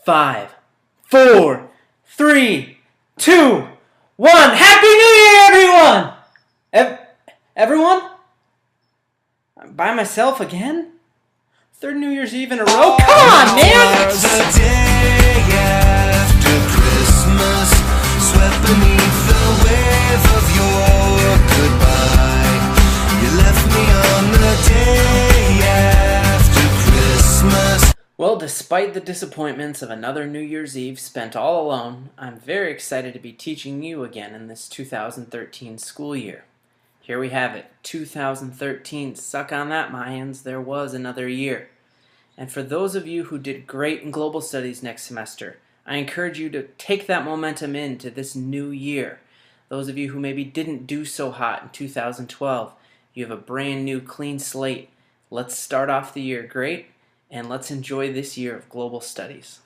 5, 4, 3, 2, 1. Happy New Year, everyone! Everyone? I'm by myself again? Third New Year's Eve in a row? Come on, man! The day after Christmas, swept beneath the wave of your goodbye. You left me on the day after Christmas. Well, despite the disappointments of another New Year's Eve spent all alone, I'm very excited to be teaching you again in this 2013 school year. Here we have it, 2013. Suck on that, Mayans. There was another year. And for those of you who did great in global studies next semester, I encourage you to take that momentum into this new year. Those of you who maybe didn't do so hot in 2012, you have a brand new clean slate. Let's start off the year great, and let's enjoy this year of global studies.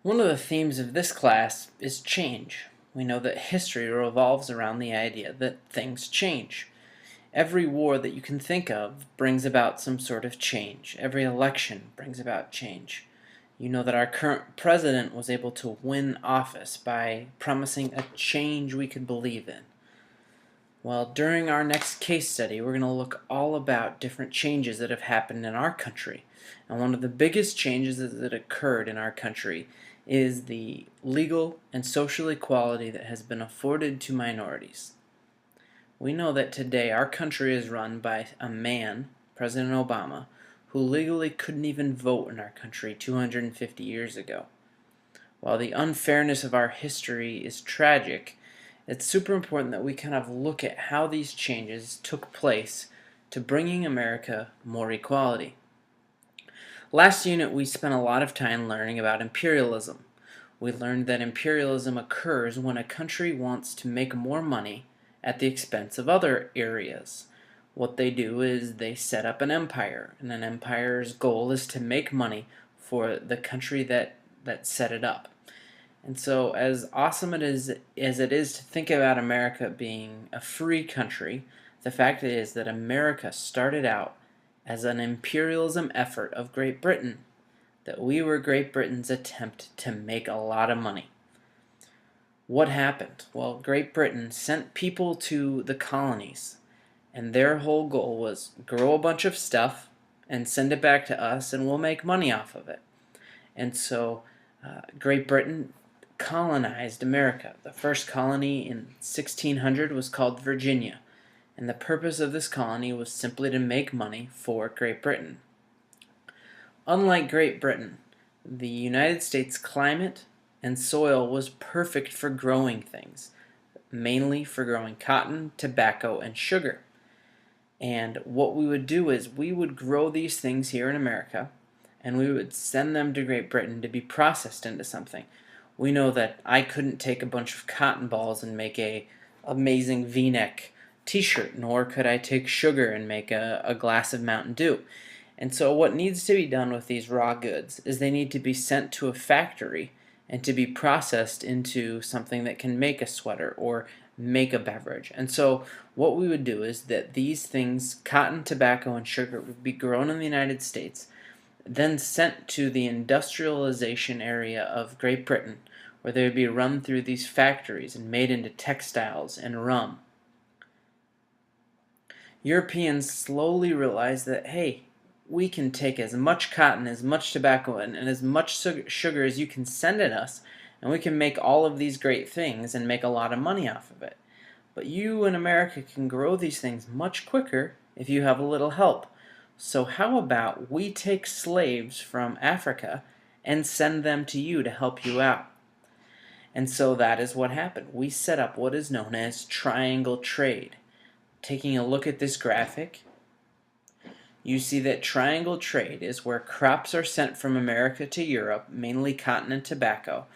One of the themes of this class is change. We know that history revolves around the idea that things change. Every war that you can think of brings about some sort of change. Every election brings about change. You know that our current president was able to win office by promising a change we could believe in. Well, during our next case study, we're going to look all about different changes that have happened in our country. And one of the biggest changes that occurred in our country is the legal and social equality that has been afforded to minorities. We know that today our country is run by a man, President Obama, who legally couldn't even vote in our country 250 years ago. While the unfairness of our history is tragic, it's super important that we kind of look at how these changes took place to bringing America more equality. Last unit we spent a lot of time learning about imperialism. We learned that imperialism occurs when a country wants to make more money at the expense of other areas. What they do is they set up an empire, and an empire's goal is to make money for the country that set it up. And so as awesome as it is to think about America being a free country, the fact is that America started out as an imperialism effort of Great Britain, that we were Great Britain's attempt to make a lot of money. What happened? Well, Great Britain sent people to the colonies, and their whole goal was grow a bunch of stuff and send it back to us, and we'll make money off of it. And so Great Britain colonized America. The first colony in 1600 was called Virginia, and the purpose of this colony was simply to make money for Great Britain. Unlike Great Britain, the United States climate and soil was perfect for growing things, mainly for growing cotton, tobacco, and sugar. And what we would do is we would grow these things here in America, and we would send them to Great Britain to be processed into something. We know that I couldn't take a bunch of cotton balls and make a amazing V-neck t-shirt, nor could I take sugar and make a glass of Mountain Dew. And so what needs to be done with these raw goods is they need to be sent to a factory and to be processed into something that can make a sweater or make a beverage. And so what we would do is that these things, cotton, tobacco, and sugar, would be grown in the United States, then sent to the industrialization area of Great Britain, where they would be run through these factories and made into textiles and rum. Europeans slowly realized that, hey, we can take as much cotton, as much tobacco, and as much sugar as you can send at us, and we can make all of these great things and make a lot of money off of it. But you in America can grow these things much quicker if you have a little help. So how about we take slaves from Africa and send them to you to help you out? And so that is what happened. We set up what is known as triangle trade. Taking a look at this graphic, you see that triangle trade is where crops are sent from America to Europe, mainly cotton and tobacco,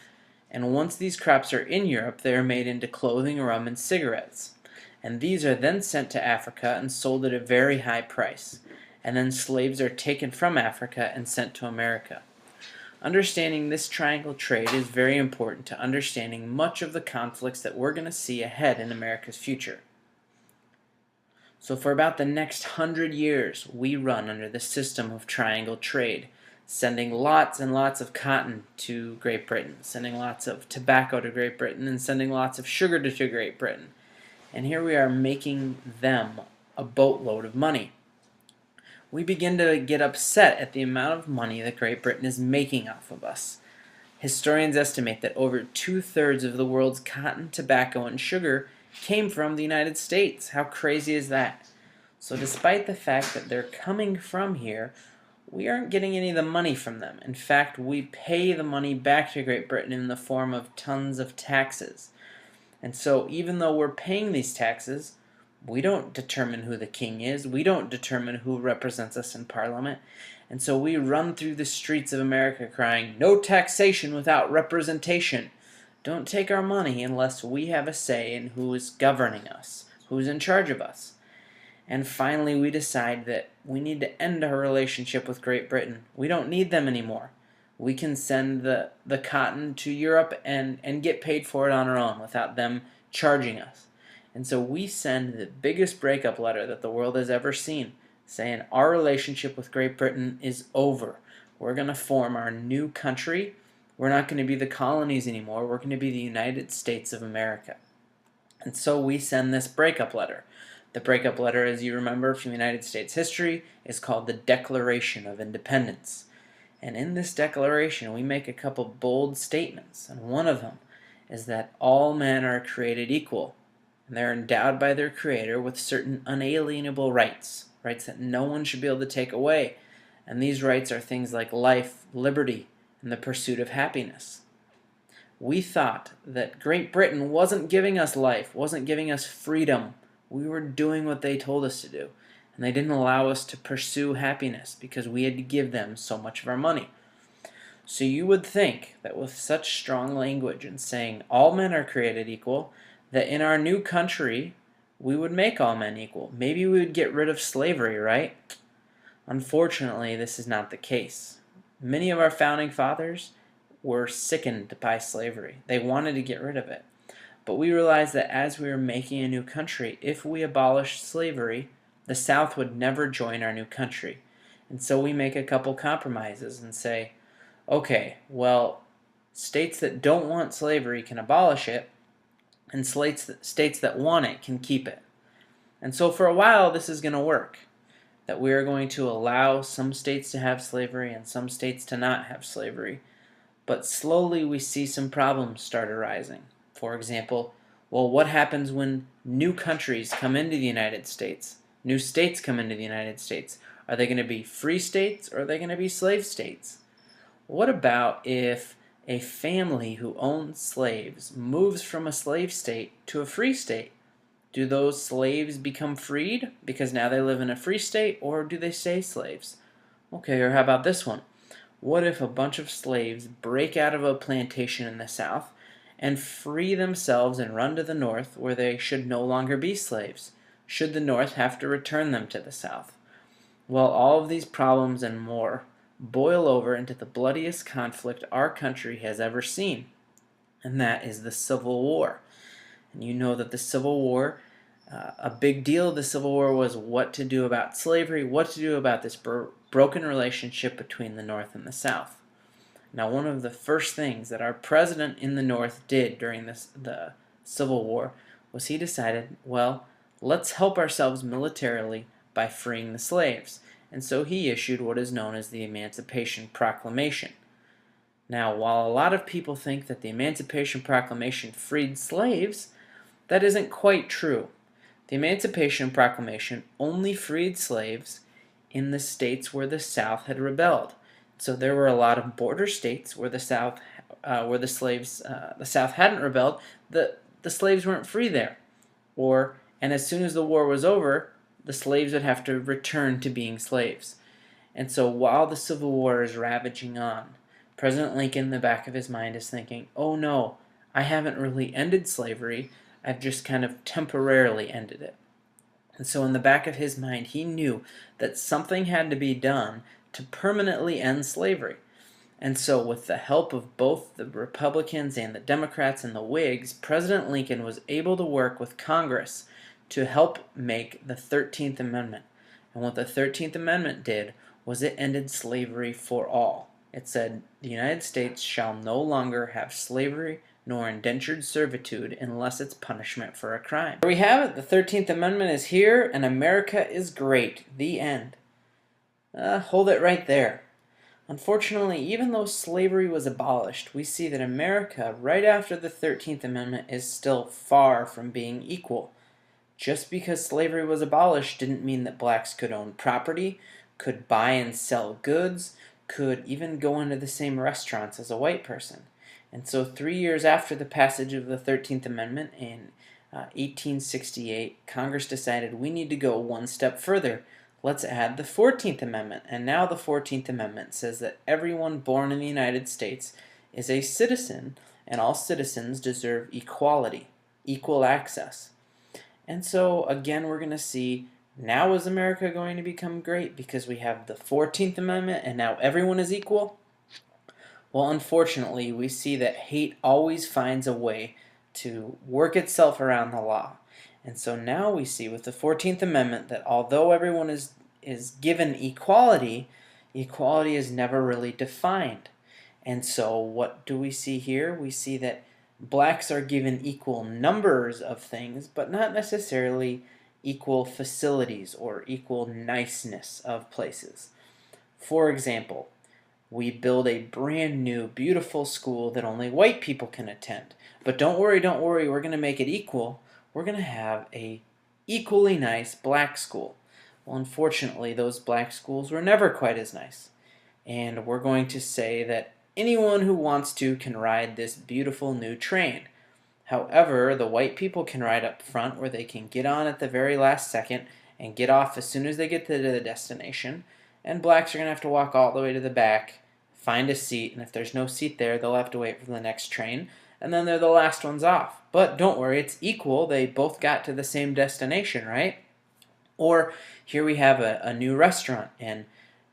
and once these crops are in Europe, they are made into clothing, rum, and cigarettes. And these are then sent to Africa and sold at a very high price. And then slaves are taken from Africa and sent to America. Understanding this triangle trade is very important to understanding much of the conflicts that we're going to see ahead in America's future. So for about the next 100 years, we run under the system of triangle trade. sending lots and lots of cotton to Great Britain, sending lots of tobacco to Great Britain, and sending lots of sugar to Great Britain. And here we are making them a boatload of money. We begin to get upset at the amount of money that Great Britain is making off of us. Historians estimate that over 2/3 of the world's cotton, tobacco, and sugar came from the United States. How crazy is that? So despite the fact that they're coming from here, we aren't getting any of the money from them. In fact, we pay the money back to Great Britain in the form of tons of taxes. And so even though we're paying these taxes, we don't determine who the king is. We don't determine who represents us in Parliament. And so we run through the streets of America crying, "No taxation without representation." Don't take our money unless we have a say in who is governing us, who's in charge of us. And finally, we decide that we need to end our relationship with Great Britain. We don't need them anymore. We can send the cotton to Europe and get paid for it on our own without them charging us. And so we send the biggest breakup letter that the world has ever seen, saying our relationship with Great Britain is over. We're going to form our new country. We're not going to be the colonies anymore. We're going to be the United States of America. And so we send this breakup letter. The breakup letter, as you remember from United States history, is called the Declaration of Independence. And in this declaration, we make a couple bold statements. And one of them is that all men are created equal. And they're endowed by their Creator with certain unalienable rights, rights that no one should be able to take away. And these rights are things like life, liberty, and the pursuit of happiness. We thought that Great Britain wasn't giving us life, wasn't giving us freedom. We were doing what they told us to do. And they didn't allow us to pursue happiness because we had to give them so much of our money. So you would think that with such strong language and saying all men are created equal, that in our new country, we would make all men equal. Maybe we would get rid of slavery, right? Unfortunately, this is not the case. Many of our founding fathers were sickened by slavery. They wanted to get rid of it. But we realized that as we were making a new country, if we abolished slavery, the South would never join our new country. And so we make a couple compromises and say, okay, well, states that don't want slavery can abolish it, and states that want it can keep it. And so for a while, this is going to work, that we are going to allow some states to have slavery and some states to not have slavery. But slowly we see some problems start arising. For example, well, what happens when new countries come into the United States? New states come into the United States. Are they going to be free states or are they going to be slave states? What about if a family who owns slaves moves from a slave state to a free state? Do those slaves become freed because now they live in a free state, or do they stay slaves? Okay, or how about this one? What if a bunch of slaves break out of a plantation in the South and free themselves and run to the North where they should no longer be slaves? Should the North have to return them to the South? Well, all of these problems and more boil over into the bloodiest conflict our country has ever seen, and that is the Civil War. And you know that the Civil War, a big deal of the Civil War was what to do about slavery, what to do about this broken relationship between the North and the South. Now, one of the first things that our president in the North did during the Civil War was he decided, well, let's help ourselves militarily by freeing the slaves. And so he issued what is known as the Emancipation Proclamation. Now, while a lot of people think that the Emancipation Proclamation freed slaves, that isn't quite true. The Emancipation Proclamation only freed slaves in the states where the South had rebelled. So there were a lot of border states where the South hadn't rebelled. The slaves weren't free there. And as soon as the war was over, the slaves would have to return to being slaves. And so while the Civil War is ravaging on, President Lincoln, in the back of his mind, is thinking, oh no, I haven't really ended slavery, I've just kind of temporarily ended it. And so in the back of his mind, he knew that something had to be done to permanently end slavery. And so with the help of both the Republicans and the Democrats and the Whigs, President Lincoln was able to work with Congress to help make the 13th Amendment. And what the 13th Amendment did was it ended slavery for all. It said, the United States shall no longer have slavery nor indentured servitude unless it's punishment for a crime. There we have it. The 13th Amendment is here, and America is great. The end. Hold it right there. Unfortunately, even though slavery was abolished, we see that America, right after the 13th Amendment, is still far from being equal. Just because slavery was abolished didn't mean that blacks could own property, could buy and sell goods, could even go into the same restaurants as a white person. And so 3 years after the passage of the 13th Amendment in 1868, Congress decided we need to go one step further. Let's add the 14th Amendment. And now the 14th Amendment says that everyone born in the United States is a citizen, and all citizens deserve equality, equal access. And so, again, we're going to see, now is America going to become great because we have the 14th Amendment and now everyone is equal? Well, unfortunately, we see that hate always finds a way to work itself around the law. And so now we see with the 14th Amendment that although everyone is given equality, equality is never really defined. And so what do we see here? We see that blacks are given equal numbers of things, but not necessarily equal facilities or equal niceness of places. For example, we build a brand new, beautiful school that only white people can attend. But don't worry, we're going to make it equal. We're going to have a equally nice black school. Well, unfortunately, those black schools were never quite as nice. And we're going to say that anyone who wants to can ride this beautiful new train. However, the white people can ride up front where they can get on at the very last second and get off as soon as they get to the destination. And blacks are going to have to walk all the way to the back, find a seat, and if there's no seat there, they'll have to wait for the next train. And then they're the last ones off. But don't worry, it's equal. They both got to the same destination, right? Or here we have a new restaurant, and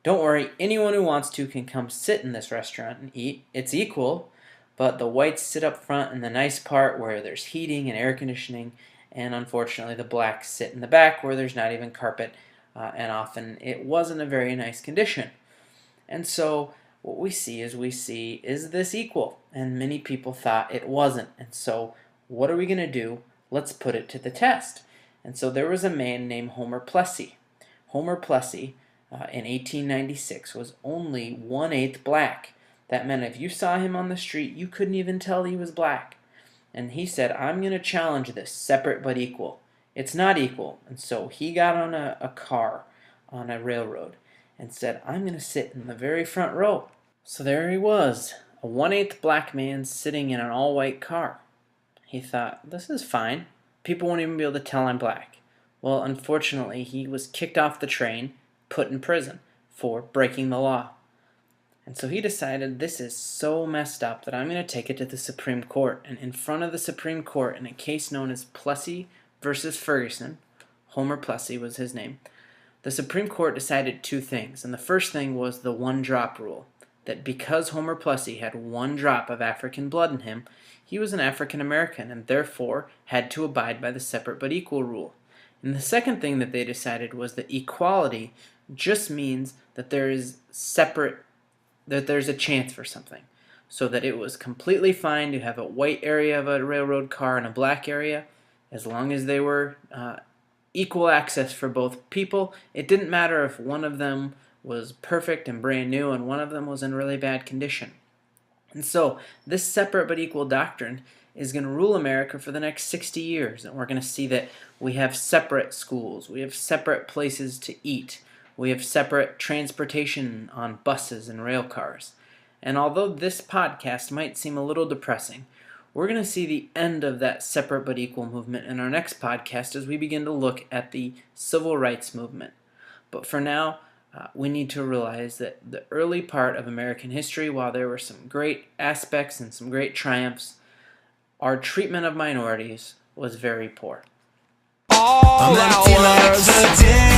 don't worry, anyone who wants to can come sit in this restaurant and eat. It's equal, but the whites sit up front in the nice part where there's heating and air conditioning, and unfortunately the blacks sit in the back where there's not even carpet, and often it wasn't a very nice condition. And so what we see, is this equal? And many people thought it wasn't. And so what are we going to do? Let's put it to the test. And so there was a man named Homer Plessy. Homer Plessy, in 1896, was only 1/8 black. That meant if you saw him on the street, you couldn't even tell he was black. And he said, I'm going to challenge this, separate but equal. It's not equal. And so he got on a car on a railroad and said, I'm going to sit in the very front row. So there he was, a 1/8 black man sitting in an all-white car. He thought, this is fine. People won't even be able to tell I'm black. Well, unfortunately, he was kicked off the train, put in prison for breaking the law. And so he decided, this is so messed up that I'm going to take it to the Supreme Court. And in front of the Supreme Court, in a case known as Plessy versus Ferguson, Homer Plessy was his name, the Supreme Court decided two things. And the first thing was the one-drop rule, that because Homer Plessy had 1 drop of African blood in him, he was an African American and therefore had to abide by the separate but equal rule. And the second thing that they decided was that equality just means that there's a chance for something. So that it was completely fine to have a white area of a railroad car and a black area, as long as they were equal access for both people. It didn't matter if one of them was perfect and brand new and one of them was in really bad condition. And so this separate but equal doctrine is going to rule America for the next 60 years. And we're going to see that we have separate schools, we have separate places to eat, we have separate transportation on buses and rail cars. And although this podcast might seem a little depressing, we're going to see the end of that separate but equal movement in our next podcast as we begin to look at the civil rights movement. But for now, we need to realize that the early part of American history, while there were some great aspects and some great triumphs, our treatment of minorities was very poor. All hours a day.